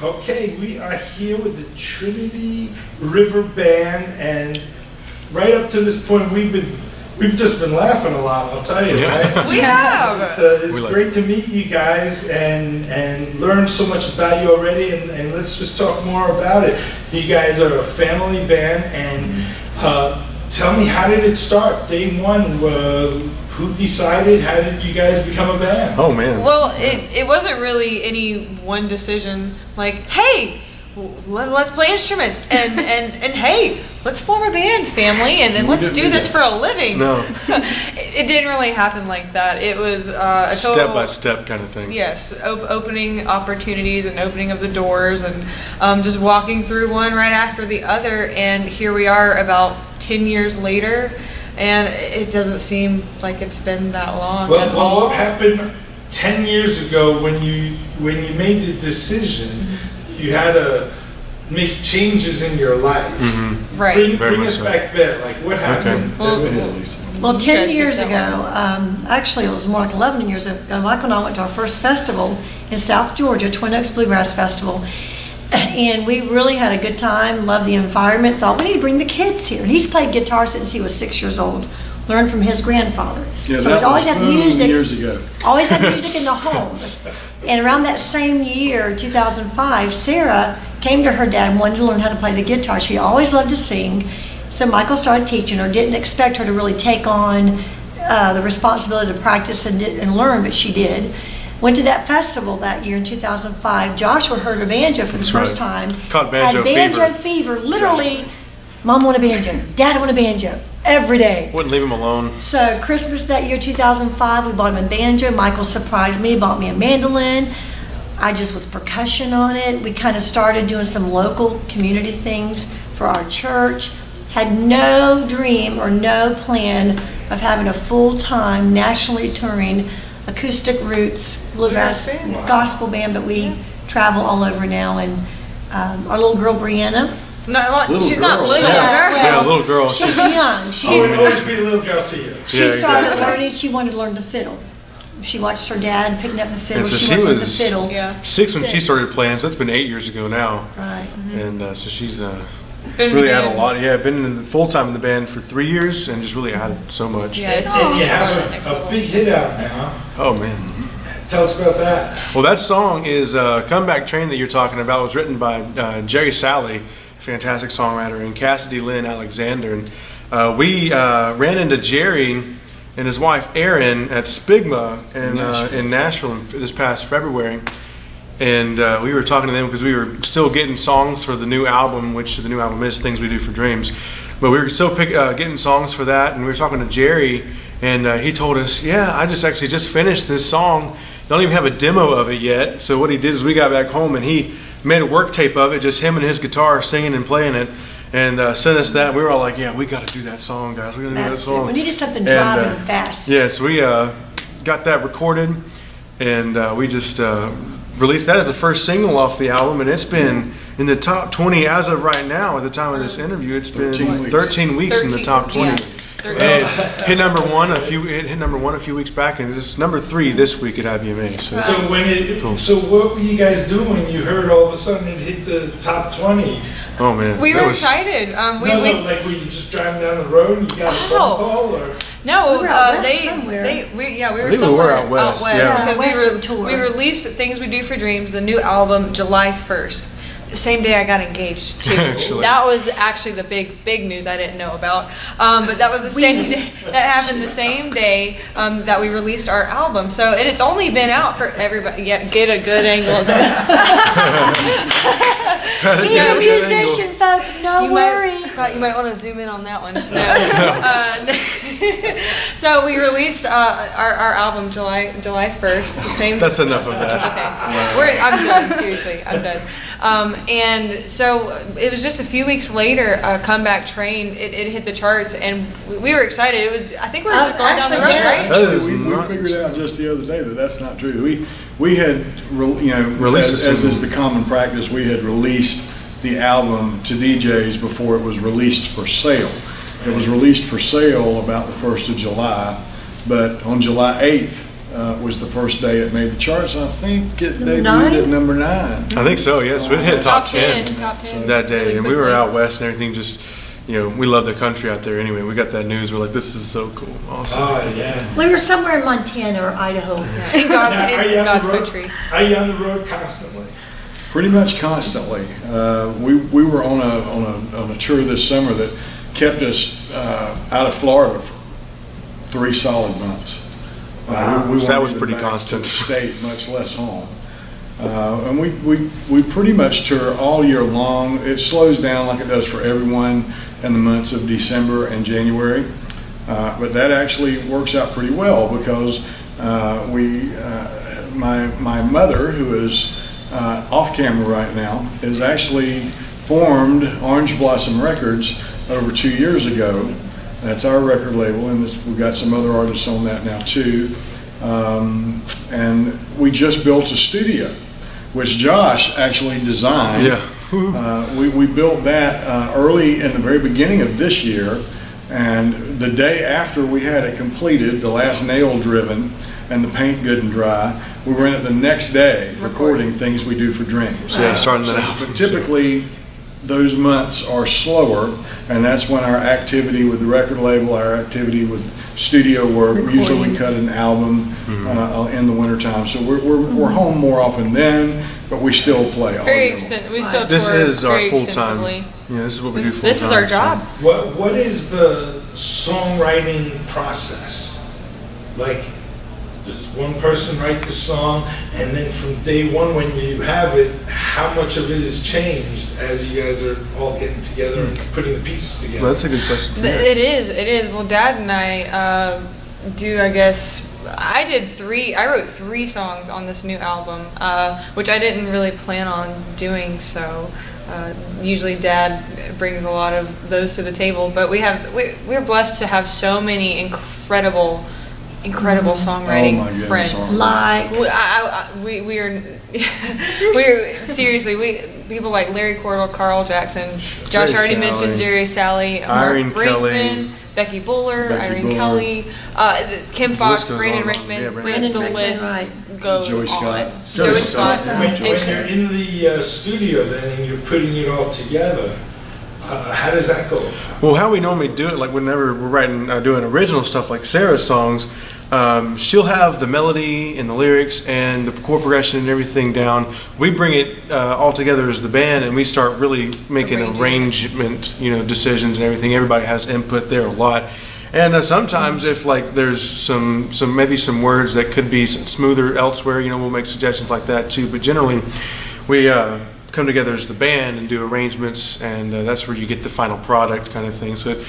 Okay, we are here with the Trinity River Band, and right up to this point, we've just been laughing a lot. I'll tell you, right? We have. It's great to meet you guys and learn so much about you already, and let's just talk more about it. You guys are a family band, and tell me, how did it start? Day one. Who decided? How did you guys become a band? Oh man. Well, it wasn't really any one decision. Like, hey, let's play instruments, and hey, let's form a band, family, and let's do this for a living. No. It didn't really happen like that. It was a total step by step kind of thing. Yes, opening opportunities and opening of the doors, and just walking through one right after the other, and here we are about 10 years later. And it doesn't seem like it's been that long. Well, what happened 10 years ago when you made the decision? You had to make changes in your life. Mm-hmm. Right. Bring us back there. Like, what happened? Okay. Well, 10 years ago, actually it was more like 11 years ago, Michael and I went to our first festival in South Georgia, Twin Oaks Bluegrass Festival. And we really had a good time, loved the environment, thought we need to bring the kids here. And he's played guitar since he was 6 years old, learned from his grandfather. Yeah, so he's always had music. Years ago. Always had music in the home. And around that same year, 2005, Sarah came to her dad and wanted to learn how to play the guitar. She always loved to sing. So Michael started teaching her, didn't expect her to really take on the responsibility to practice and learn, but she did. Went to that festival that year in 2005. Joshua heard a banjo for the first time. Caught banjo fever. Literally, Mom want a banjo, Dad want a banjo, every day. Wouldn't leave him alone. So Christmas that year, 2005, we bought him a banjo. Michael surprised me, bought me a mandolin. I just was percussion on it. We kind of started doing some local community things for our church. Had no dream or no plan of having a full-time, nationally touring acoustic roots bluegrass gospel band, but we travel all over now. And our little girl Brianna, she's not little. Yeah, little girl. She's young. Always be a little girl to you. She started learning. She wanted to learn the fiddle. She watched her dad picking up the fiddle. So she she wanted to learn the was fiddle. 6 when she started playing. So that's been 8 years ago now. Right. And so she's really added a lot. Yeah, been full time in the band for 3 years, and just really added so much. Yeah, and you have a big hit out now. Oh man. Tell us about that. Well, that song is Comeback Train that you're talking about. It was written by Jerry Salley, fantastic songwriter, and Cassidy Lynn Alexander. And we ran into Jerry and his wife Erin at Spigma in Nashville this past February. And we were talking to them because we were still getting songs for the new album, which the new album is Things We Do for Dreams. But we were still getting songs for that, and we were talking to Jerry, and he told us, I just finished this song. Don't even have a demo of it yet. So what he did is we got back home, and he made a work tape of it, just him and his guitar singing and playing it, and sent us that. And we were all like, we got to do that song, guys. We're going to do that song. We needed something driving and fast. So we got that recorded, and we just released that as the first single off the album, and it's been in the top 20 as of right now. At the time of this interview, it's been 13 weeks in the top 20. Yeah. And hit number one a few weeks back, and it's number 3 this week at IBMA. So what were you guys doing when you heard all of a sudden it hit the top 20? Oh man, we were excited. Like were you just driving down the road and you got a phone call, or? No, we were out west somewhere. We were somewhere out west. Yeah. Because we released Things We Do for Dreams, the new album, July 1st. The same day I got engaged too. That was actually the big news I didn't know about. But that was the same day. That happened the same day that we released our album. So and it's only been out for everybody. Yeah, get a good angle of that. He's a musician, folks. No worries. Scott, you might want to zoom in on that one. No. So we released our album July 1st. The same. That's enough of that. Okay. I'm done. Seriously, I'm done. And so it was just a few weeks later, Comeback Train, it hit the charts, and we were excited. I think we were just going down the road, right? Actually, we figured out just the other day that that's not true. We had, released as is the common practice, we had released the album to DJs before it was released for sale. It was released for sale about the 1st of July, but on July 8th, was the first day it made the charts. I think it Number debuted 9? at number 9. I think so, yes. We hit top 10 top 10 that day. really And we were quickly. out west and everything just, we love the country out there anyway. We got that news. We're like, this is so cool. Awesome. Oh, yeah. We were somewhere in Montana or Idaho. In God's, Now, are you in on God's the road? country. Are you on the road constantly? Pretty much constantly. We were on a tour this summer that kept us out of Florida for 3 solid months. Wow. We So that weren't was even pretty back constant. to the state, much less home. And we pretty much tour all year long. It slows down like it does for everyone in the months of December and January. But that actually works out pretty well because my mother, who is off camera right now, has actually formed Orange Blossom Records over 2 years ago. That's our record label, and we've got some other artists on that now too. And we just built a studio, which Josh actually designed. Yeah. We built that early in the very beginning of this year, and the day after we had it completed, the last nail driven, and the paint good and dry, we were in it the next day recording Things We Do for Dreams. Yeah, starting that album. But typically, those months are slower, and that's when our activity with the record label, our activity with studio work, usually we cut an album in the wintertime. So we're home more often then, but we still play all Very year long. extensive. We still This tour is our very full-time. extensively. This is what we do full-time. This is our job. What is the songwriting process? Like, does one person write the song, and then from day one when you have it, how much of it is changed as you guys are all getting together and putting the pieces together? Well, that's a good question. for you. It is. Well, Dad and I do, I guess, I wrote 3 songs on this new album, which I didn't really plan on doing, so usually Dad brings a lot of those to the table, but we're blessed to have so many incredible songwriting Oh my goodness, friends. Like, We're seriously, people like Larry Cordell, Carl Jackson, Josh Jerry already Salley, mentioned Jerry Salley, Irene Mark Brinkman, Kelly, Becky Buller, Becky Irene Buller. Kelly, Kim Fox, goes Brandon on and on. Rickman, Yeah, Brandon the Rickman, list right. goes Joey on. Scott. Joey Scott. When you're in the studio then and you're putting it all together, how does that go? Well, how we normally do it, like whenever we're writing, doing original stuff like Sarah's songs, she'll have the melody and the lyrics and the chord progression and everything down. We bring it all together as the band, and we start really making arrangement, decisions and everything. Everybody has input there a lot. And sometimes if like there's some maybe some words that could be smoother elsewhere, we'll make suggestions like that too. But generally, we come together as the band and do arrangements, and that's where you get the final product kind of thing. So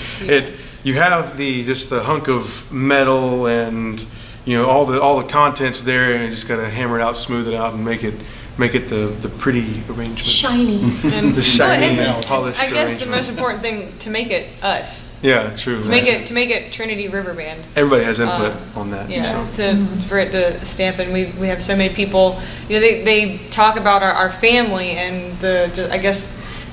you have just the hunk of metal and all the contents there, and you just gotta hammer it out, smooth it out, and make it the pretty arrangement. shiny. And, The shiny, and polished I guess the arrangement. most important thing to make it us, Yeah, true. to make it Trinity River Band. Everybody has input on that. Yeah, So. for it to stamp, and we have so many people. They talk about our family, and I guess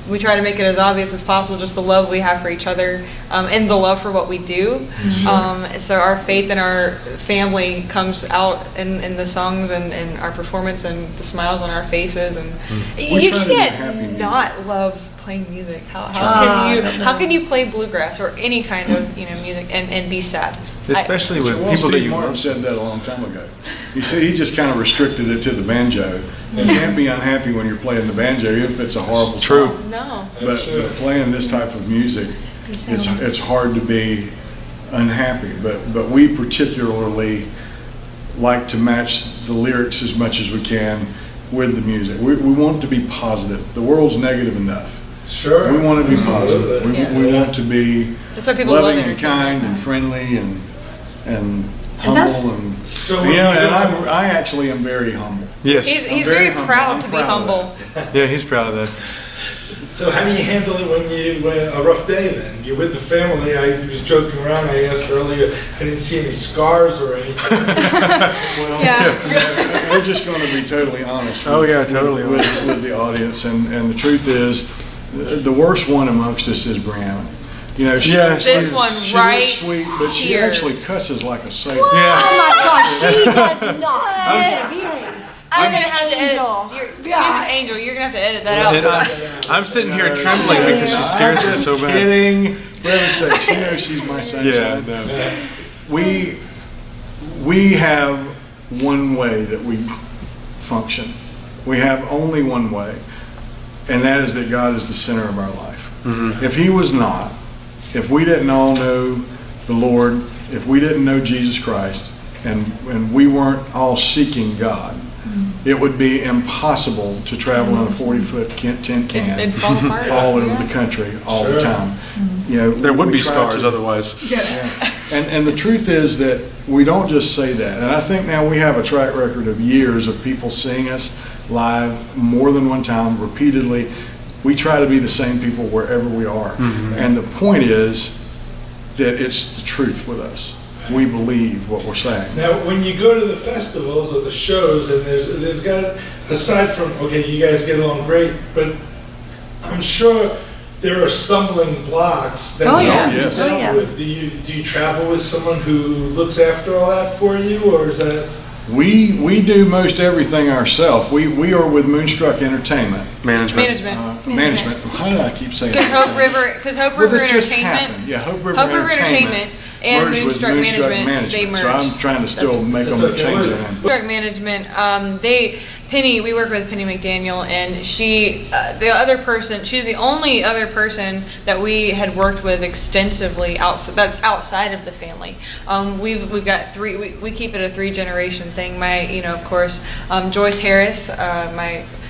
we try to make it as obvious as possible, just the love we have for each other, and the love for what we do. So our faith in our family comes out in the songs and our performance and the smiles on our faces, and We you try to do happy can't music. not love playing music. How Right. can you play bluegrass or any kind of music and be sad? Especially with Well, people that Steve you Martin love. said that a long time ago. He said he just kind of restricted it to the banjo. You can't be unhappy when you're playing the banjo if it's a horrible True. song. No. That's true. But playing this type of music, it's hard to be unhappy. But we particularly like to match the lyrics as much as we can with the music. We want it to be positive. The world's negative enough. Sure. We want to be Absolutely. positive. We want to be That's why people love loving it. and kind and friendly and that's- humble and So and, when you and I actually am very humble. Yes. He's very very humble. proud I'm to be proud of humble. Yeah, he's proud of that. So how do you handle it when a rough day then? You're with the family. I was joking around. I asked earlier, I didn't see any scars or anything. Well, Yeah. we're just going to be totally honest. Oh, yeah, totally with the audience, and the truth is, the worst one amongst us is Brianna. You know, she Yeah, actually, This one she right looks sweet, but she here. actually cusses like a sailor. Yeah. Oh my gosh, she does not. I'm gonna have to edit. Angel. She's Yeah. an angel. You're gonna have to edit that out. And I'm sitting here trembling because she scares me so bad. Kidding. For heaven's sake, she knows she's my sunshine. Yeah, no. We have one way that we function. We have only one way, and that is that God is the center of our life. If He was not, if we didn't all know the Lord, if we didn't know Jesus Christ, and we weren't all seeking God, it would be impossible to travel in a 40-foot tin can It'd fall apart. all over the country all the time. You know, There would we be try scars to- otherwise. And the truth is that we don't just say that. And I think now we have a track record of years of people seeing us live more than one time, repeatedly. We try to be the same people wherever we are. And the point is that it's the truth with us. We believe what we're saying. Now, when you go to the festivals or the shows, and there's got, aside from, okay, you guys get along great, but I'm sure there are stumbling blocks that Oh, you yeah. have to Yes. deal Oh, yeah. with. Do you travel with someone who looks after all that for you, or is that? We do most everything ourselves. We are with Moonstruck Entertainment. Management. Management. Why do I keep saying Because that? Hope Well, River this just Entertainment. happened. Yeah, Hope River Hope River Entertainment Entertainment and merged with Moonstruck Management, they So I'm merged. trying to still make them That's okay. change their name. Moonstruck Management, we work with Penny McDaniel, and she, she's the only other person that we had worked with extensively that's outside of the family. We've got three, we keep it a 3-generation thing. Of course, Joyce Harris,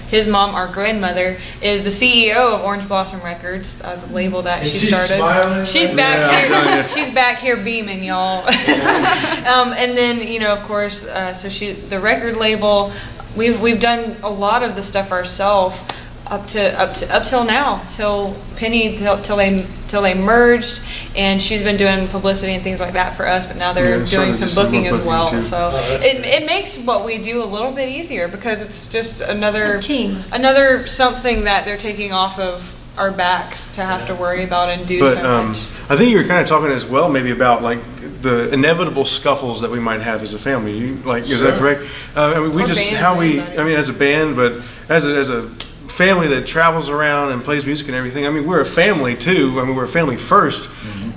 his mom, our grandmother, is the CEO of Orange Blossom Records, the label that And she she's started. smiling She's right back now. Yeah, I'm telling here. you. She's back here beaming, y'all. And then, of course, so the record label. We've done a lot of the stuff ourselves up till now, till Penny, till they merged, and she's been doing publicity and things like that for us. But now they're Yeah, doing starting to some do some booking more as booking, well. too. So that's it makes what we do a little bit easier because it's just another team. another something that they're taking off of our backs to have to worry about and do But so much. I think you were kind of talking as well, maybe about like the inevitable scuffles that we might have as a family. Is that correct? We Or just bands, how we. anybody. As a band, but as a family that travels around and plays music and everything. We're a family too. We're a family first,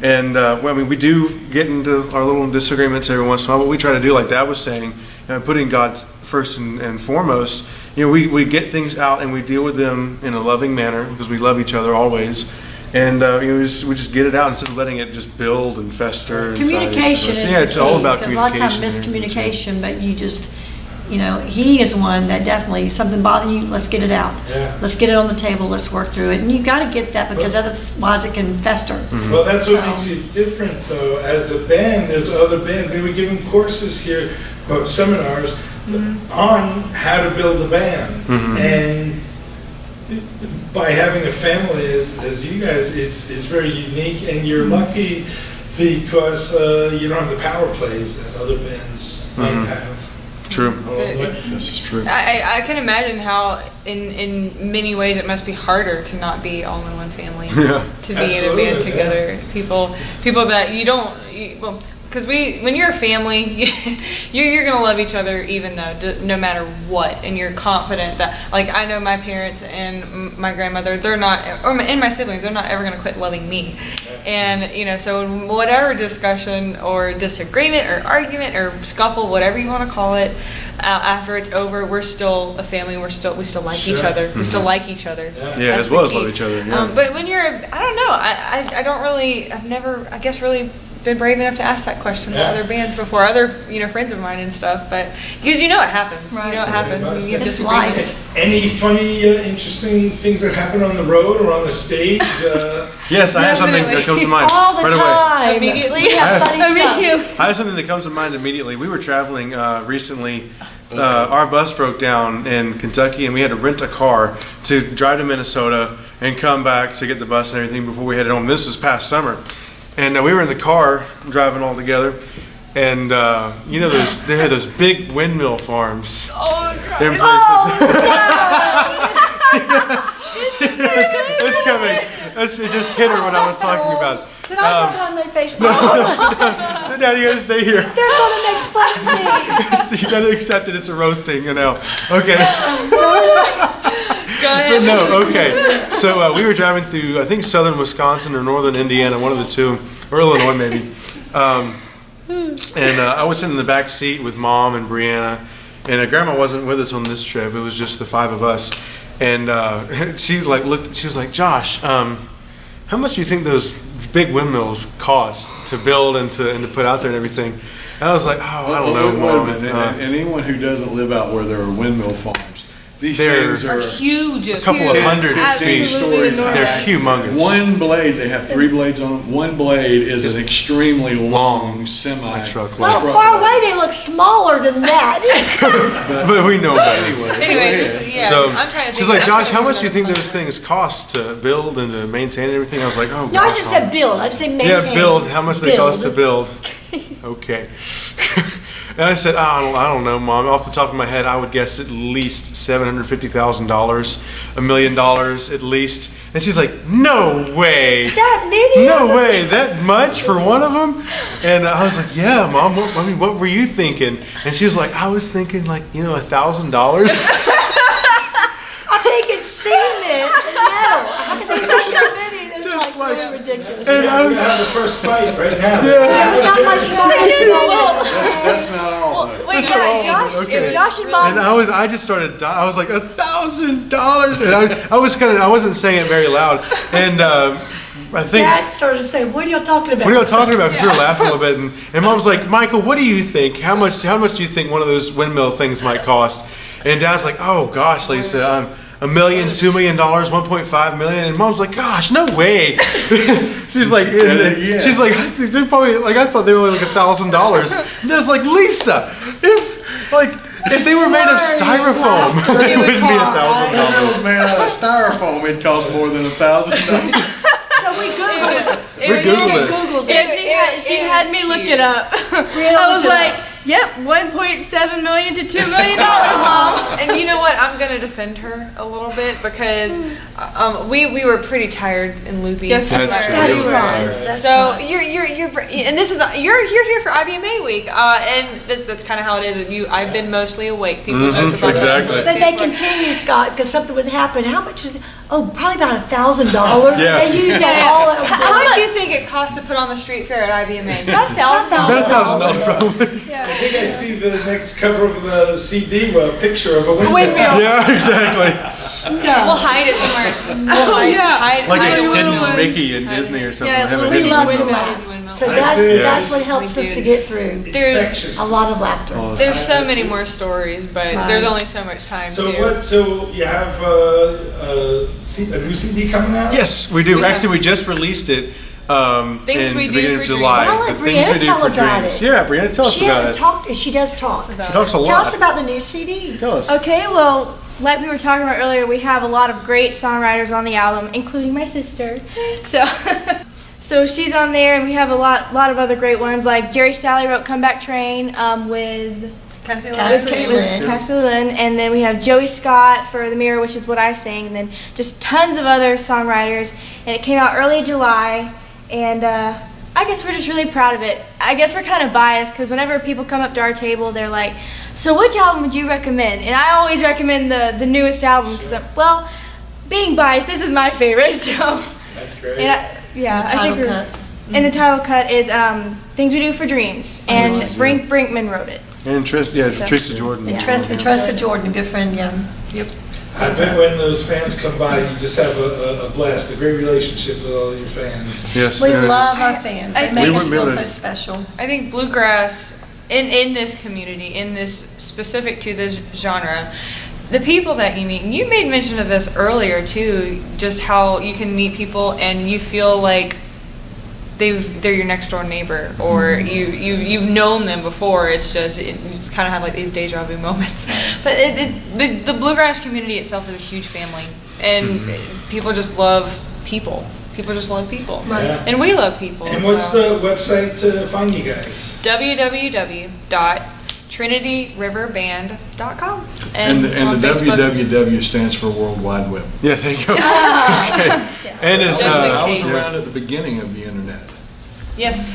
and we do get into our little disagreements every once in a while. But we try to do, like Dad was saying, putting God first and foremost. We get things out and we deal with them in a loving manner because we love each other always. And we just get it out instead of letting it just build and fester. inside each Communication of us. is Yeah, the it's key, all about because a lot of times communication and everything, too. miscommunication, but you just, he is one that definitely, something bothering you, let's get it out. Yeah. Let's get it on the table, let's work through it. And you've got to get that because otherwise it can fester. Well, that's what So- makes it different, though. As a band, there's other bands. They were giving courses here, or seminars, on how to build a band. And by having a family as you guys, it's very unique, and you're lucky because you don't have the power plays that other bands might have. True. This is true. I can imagine how in many ways it must be harder to not be all in one family. Yeah. To be in a Absolutely, band together. People that you don't, because when you're a family, you're gonna love each other even though no matter what, and you're confident that, like, I know my parents and my grandmother, they're not, and my siblings, they're not ever gonna quit loving me. And so whatever discussion or disagreement or argument or scuffle, whatever you want to call it, after it's over, we're still a family. We still like each Sure. other. We still like each other. Yeah, That's as well the as love key. each other. Yeah. But when you're, I don't know. I don't really. I've never, I guess, really been brave enough to ask that question to Yeah. other bands before, other friends of mine and stuff. But because it happens, Right. it happens, and you have It's disagreements. life. Any funny, interesting things that happen on the road or on the stage? Yes, I have something that Definitely. comes to mind All the right away. time. Immediately? We have funny stuff. I have something that comes to mind immediately. We were traveling recently. Our bus broke down in Kentucky, and we had to rent a car to drive to Minnesota and come back to get the bus and everything before we headed home. This was past summer, and we were in the car driving all together. And they had those big windmill farms. Oh, God. In places. Yes. It's coming. It just hit her when I was talking about it. Did I go on my face? No. Sit down, you gotta stay here. They're gonna make fun of me. You gotta accept it, it's a roasting, Okay. Go ahead. But no, okay. So we were driving through, I think, southern Wisconsin or northern Indiana, one of the two, or Illinois maybe. And I was sitting in the back seat with Mom and Brianna, and Grandma wasn't with us on this trip. It was just the 5 of us. And she looked. She was like, "Josh, how much do you think those big windmills cost to build and to put out there and everything?" And I was like, "Oh, I don't know, Mom." Wait a minute. And anyone who doesn't live out where there are windmill farms, these They're things are Huge. a couple of hundred feet. 50 stories high. They're humongous. One blade, they have 3 blades on them. One blade is an extremely long semi truck. Well, far away they look smaller than that. But we know better. Anyway, So I'm trying to think. she's like, I'm "Josh, trying how to much do you think of those things cost to build and to maintain and everything?" I was like, "Oh, No, I gosh, just Mom." said build. I didn't say maintain. Yeah, build. How much they cost to Build. build? Okay. And I said, I don't know, Mom. Off the top of my head, I would guess at least $750,000, $1 million at least. And she's like, "No way. That many? No way. That much for one of them?" And I was like, "Yeah, Mom. What were you thinking?" And she was like, "I was thinking like, $1,000." I think it's cement and metal. I think there's any that's Just like like- really ridiculous. And I We're was, having the first fight right now. That was not my strongest moment. That's not all. though. Wait, So, Josh, okay. Josh and Mom. and I just started. I was like $1,000, and I wasn't saying it very loud. And I think. Dad started to say, "What are y'all talking about?" What are y'all talking about? Because we were laughing a little bit, and Mom's like, "Michael, what do you think? How much do you think one of those windmill things might cost?" And Dad's like, "Oh gosh, Lisa, $1 million, $2 million, $1.5 million." And Mom's like, "Gosh, no way." She's like, said it again. she's like, "I think they're probably like I thought they were only like $1,000." And Dad's like, "Lisa, if they were made of styrofoam, it wouldn't be $1,000." If it was made out of styrofoam, it costs more than $1,000. So we Googled it. We Googled it. Googled Yeah, it. she had me look it up. Really I was looked it like, "Yep, $1.7 million to $2 million, Mom." And you know what? I'm gonna defend her a little bit because we were pretty tired and loopy. That's true. That's We were right. tired. That's So right. you're and this is you're here for IBMA week, and that's kind of how it is. I've been mostly awake. People joke about that. exactly. But they continue, Scott, because something would happen. How much is it? Oh, probably about $1,000. Yeah. They use that all at How much once. do you think it costs to put on the street fair at IBMA? About About $1,000 probably. I think I see the next cover of the CD picture of a windmill. Windmill. Yeah, exactly. We'll hide it somewhere. Hide Like hide a a hidden windmill. Mickey in Disney or something. Yeah, Have a we We hidden love to windmill. laugh. So I that's, see. that's what Yes, helps we us do. to get through. There's Infectious. A lot of laughter. there's so many more stories, but Right. there's only so much time. So too. So you have a new CD coming out? Yes, we do. We Actually, have- we just released it Things in we the do beginning for of July. dreams. Why don't The let things we Brianna do tell for about dreams. it? Yeah, Brianna, tell us She about hasn't it. talked, she does talk. She talks a lot. Tell us about the new CD. Tell us. Okay, well, like we were talking about earlier, we have a lot of great songwriters on the album, including my sister. So, so she's on there, and we have a lot of other great ones. Like Jerry Sally wrote "Comeback Train" with Cassie Cassie Lynn. Cassie Lynn, and then we have Joey Scott for "The Mirror," which is what I sang, and then just tons of other songwriters. And it came out early July, and I guess we're just really proud of it. I guess we're kind of biased because whenever people come up to our table, they're like, "So which album would you recommend?" And I always recommend the newest album because, well, being biased, this is my favorite. So, That's great. and I Title think cut. and the title cut is "Things We Do for Dreams," and Nice. Brink Brinkman wrote it. And Teresa Jordan. And Trusted Jordan, a good friend, yeah. Yep. I bet when those fans come by, you just have a blast, a great relationship with all your fans. Yes. We yeah, love just- our fans. I They make think- us We feel wouldn't so be special. I think bluegrass, in this community, in this specific to this genre, the people that you meet, and you made mention of this earlier too, just how you can meet people and you feel like they're your next door neighbor, or you've known them before. It's just you just kind of have like these deja vu moments. But the bluegrass community itself is a huge family, and people just love people. People just love people, Yeah. and we love people. And what's so. the website to find you guys? www.trinityrriverband.com. and, the on Facebook. www stands for World Wide Web. Yeah, there you go. Okay. And is, Just in I was case. around at the beginning of the internet. Yes.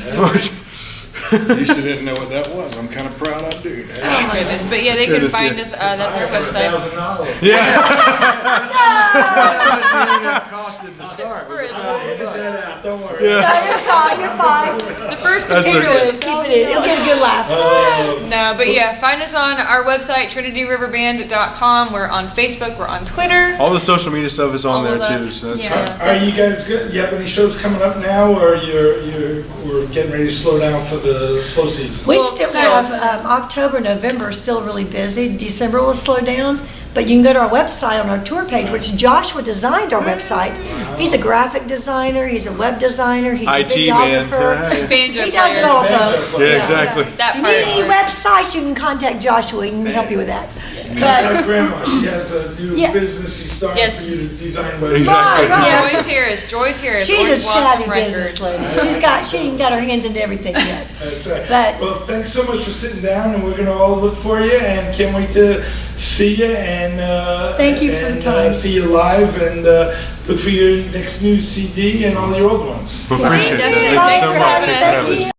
Used to didn't know what that was. I'm kind of proud I do. Oh my goodness. But yeah, they can Goodness, find yeah. us. That's our Buy it for website. $1,000. yeah. Costed to start. For it. Edit that out, don't worry. No, you're fine, you're fine. The first That's computer okay. was Keep it in, he'll get a good laugh. No, but yeah, find us on our website, trinityriverband.com. We're on Facebook, we're on Twitter. All the social media stuff is on All there of that. too. So that's Yeah. Are you guys good? You have any shows coming up now, or we're getting ready to slow down for the slow season? We Well, still close. have, October, November is still really busy. December will slow down, but you can go to our website on our tour page, which Joshua designed our website. He's a graphic designer, he's a web designer, he's a IT man. videographer. Yeah. Banjo He does it player. all, Banjo folks. player. Yeah, exactly. That If you part. need any websites, you can contact Joshua, he can help you with that. Contact Grandma, she has a new Yeah. business she's starting Yes. for you to design websites. Exactly. Right. Joyce Harris. She's a Orange Blossom savvy business Records. lady. She ain't got her hands into everything yet. That's right. But- Well, thanks so much for sitting down, and we're gonna all look for you, and can't wait to see you, and Thank you for the time. see you live, and look for your next new CD and all your old ones. We appreciate it. Definitely. Thank you Thanks so for much. having Thanks for us. having us.